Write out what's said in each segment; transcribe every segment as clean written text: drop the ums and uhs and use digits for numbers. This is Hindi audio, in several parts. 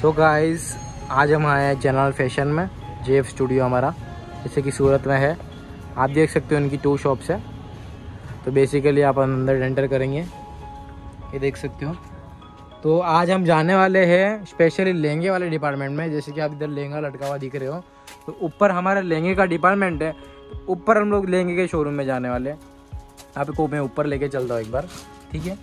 सो गाइस, आज हम आए हैं जनरल फैशन में, जेफ स्टूडियो हमारा, जैसे कि सूरत में है। आप देख सकते हो इनकी 2 शॉप्स है। तो बेसिकली आप अंदर एंटर करेंगे, ये देख सकते हो। तो आज हम जाने वाले हैं स्पेशली लहंगे वाले डिपार्टमेंट में। जैसे कि आप इधर लहंगा लटका हुआ दिख रहे हो, तो ऊपर हमारा लहंगे का डिपार्टमेंट है। तो ऊपर हम लोग लहंगे के शोरूम में जाने वाले हैं। आपको मैं ऊपर लेके चलता हूँ एक बार, ठीक है।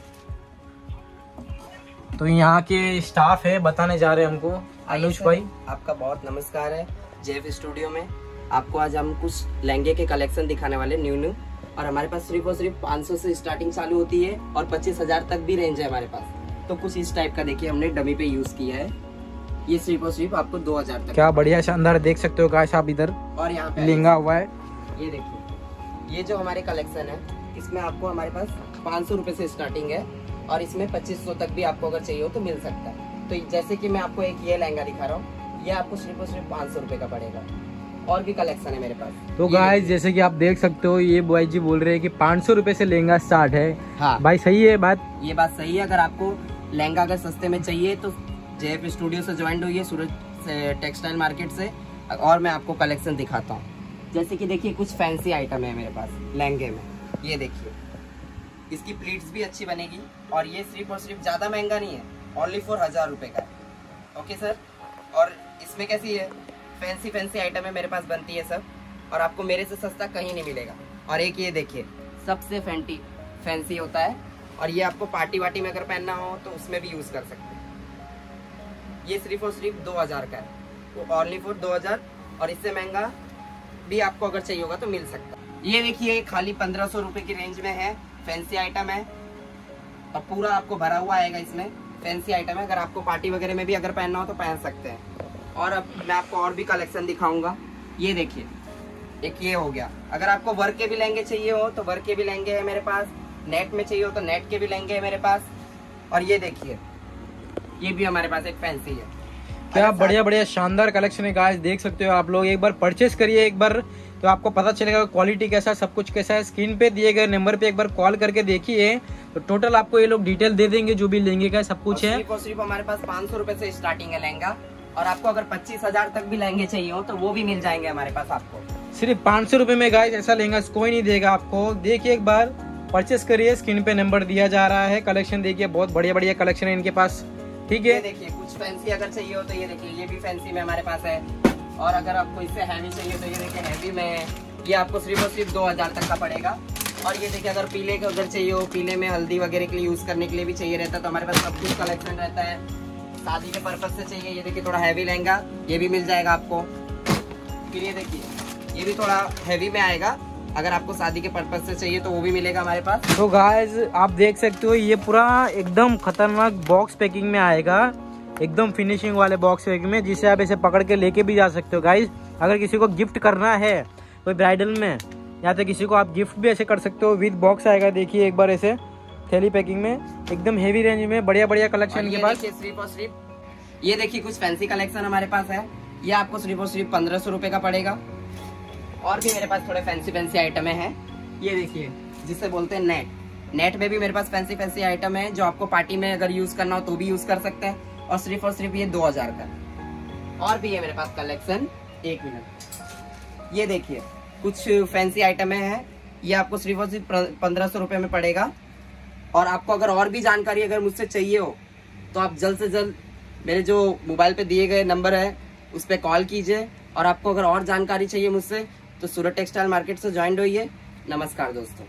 तो यहाँ के स्टाफ है, बताने जा रहे हैं हमको। अनुज भाई, आपका बहुत नमस्कार है जेफ स्टूडियो में। आपको आज हम कुछ लहंगे के कलेक्शन दिखाने वाले न्यू। और हमारे पास सिर्फ और सिर्फ 500 से स्टार्टिंग चालू होती है और 25,000 तक भी रेंज है हमारे पास। तो कुछ इस टाइप का देखिए, हमने डमी पे यूज किया है। ये सिर्फ और सिर्फ आपको 2,000 तक। क्या बढ़िया शानदार, देख सकते हो गाइस आप इधर। और यहाँ पे लहंगा हुआ है, ये देखिए। ये जो हमारे कलेक्शन है, इसमें आपको हमारे पास 500 रुपए से स्टार्टिंग है और इसमें 2500 तक भी आपको अगर चाहिए हो तो मिल सकता है। तो जैसे कि मैं आपको एक ये लहंगा दिखा रहा हूँ, ये आपको सिर्फ और सिर्फ 500 रुपए का पड़ेगा। और भी कलेक्शन है मेरे पास। तो गाइस जैसे कि आप देख सकते हो, ये बॉय जी बोल रहे हैं कि 500 रुपए से लहंगा स्टार्ट है। हाँ भाई सही है बात, ये बात सही है। अगर आपको लहंगा अगर सस्ते में चाहिए तो जेफ स्टूडियो से ज्वाइन हुई है, सूरत से टेक्सटाइल मार्केट से। और मैं आपको कलेक्शन दिखाता हूँ। जैसे कि देखिए, कुछ फैंसी आइटम है मेरे पास लहंगे में। ये देखिए, इसकी प्लीट्स भी अच्छी बनेगी। और ये सिर्फ और सिर्फ ज्यादा महंगा नहीं है, ओनली फॉर 1000 रुपए का है। Okay sir. और इसमें कैसी है, फैंसी आइटम है मेरे पास बनती है सब। और आपको मेरे से सस्ता कहीं नहीं मिलेगा। और एक ये देखिए, सबसे फैंसी होता है। और ये आपको पार्टी वार्टी में अगर पहनना हो तो उसमें भी यूज कर सकते हैं। ये सिर्फ और सिर्फ 2000 का है, वो ओनली फॉर 2000। और इससे महंगा भी आपको अगर चाहिए होगा तो मिल सकता है। ये देखिए, खाली 1500 रुपए की रेंज में है, फैंसी आइटम है। और पूरा आपको भरा हुआ आएगा इसमें, फैंसी आइटम है। अगर आपको पार्टी वगैरह में भी अगर पहनना हो तो पहन सकते हैं। और अब मैं आपको और भी कलेक्शन दिखाऊंगा। ये देखिए, एक ये हो गया। अगर आपको वर्क के भी लहंगे चाहिए हो तो वर्क के भी लहंगे है मेरे पास। नेट में चाहिए हो तो नेट के भी लहंगे है मेरे पास। और ये देखिए, ये भी हमारे पास एक फैंसी है। क्या बढ़िया शानदार कलेक्शन है गाइस, देख सकते हो आप लोग। एक बार परचेस करिए एक बार, तो आपको पता चलेगा क्वालिटी कैसा है, सब कुछ कैसा है। स्क्रीन पे दिए गए नंबर पे एक बार कॉल करके देखिए, तो टोटल आपको ये लोग डिटेल दे देंगे, जो भी लहंगे का सब कुछ है। सिर्फ हमारे पास 500 रुपए से स्टार्टिंग है लहंगा। और आपको अगर 25,000 तक भी लहंगे चाहिए हो तो वो भी मिल जाएंगे हमारे पास आपको। सिर्फ 500 रुपए में गाइस ऐसा लहंगा कोई नहीं देगा आपको। देखिए एक बार परचेस करिए, स्क्रीन पे नंबर दिया जा रहा है। कलेक्शन देखिए, बहुत बढ़िया कलेक्शन है इनके पास, ठीक है। देखिए, कुछ फैंसी अगर चाहिए हो तो ये देखिए, ये भी फैंसी में हमारे पास है। और अगर आपको इससे हैवी चाहिए तो ये देखिए, हैवी में ये आपको सिर्फ और सिर्फ 2000 तक का पड़ेगा। और ये देखिए, अगर पीले का अगर चाहिए हो, पीले में हल्दी वगैरह के लिए यूज करने के लिए भी चाहिए रहता है, तो हमारे पास सब कुछ कलेक्शन रहता है। शादी के पर्पज से चाहिए, ये देखिए थोड़ा हैवी लहंगा, ये भी मिल जाएगा आपको। फिर ये देखिए, ये भी थोड़ा हैवी में आएगा। अगर आपको शादी के पर्पज से चाहिए तो वो भी मिलेगा हमारे पास। तो गाइस आप देख सकते हो, ये पूरा एकदम खतरनाक बॉक्स पैकिंग में आएगा, एकदम फिनिशिंग वाले बॉक्स पैकिंग में, जिसे आप ऐसे पकड़ के लेके भी जा सकते हो गाइस। अगर किसी को गिफ्ट करना है कोई ब्राइडल में, या तो किसी को आप गिफ्ट भी ऐसे कर सकते हो। विद बॉक्स आएगा, देखिए एक बार ऐसे थैली पैकिंग में, एकदम हेवी रेंज में बढ़िया कलेक्शन के पास। सिर्फ और सिर्फ ये देखिए, कुछ फैंसी कलेक्शन हमारे पास है। ये आपको सिर्फ और सिर्फ 1500 रुपए का पड़ेगा। और भी मेरे पास थोड़े फैंसी आइटम है। ये देखिए, जिसे बोलते हैं नेट। नेट में भी मेरे पास फैंसी आइटम है, जो आपको पार्टी में अगर यूज करना हो तो भी यूज कर सकते हैं। और सिर्फ ये 2000 का। और भी है मेरे पास कलेक्शन, एक मिनट। ये देखिए, कुछ फैंसी आइटम है। ये आपको सिर्फ और सिर्फ 1500 रुपए में पड़ेगा। और आपको अगर और भी जानकारी अगर मुझसे चाहिए हो तो आप जल्द से जल्द मेरे जो मोबाइल पे दिए गए नंबर है उस पर कॉल कीजिए। और आपको अगर और जानकारी चाहिए मुझसे तो सूरत टेक्सटाइल मार्केट से ज्वाइन होइए। नमस्कार दोस्तों।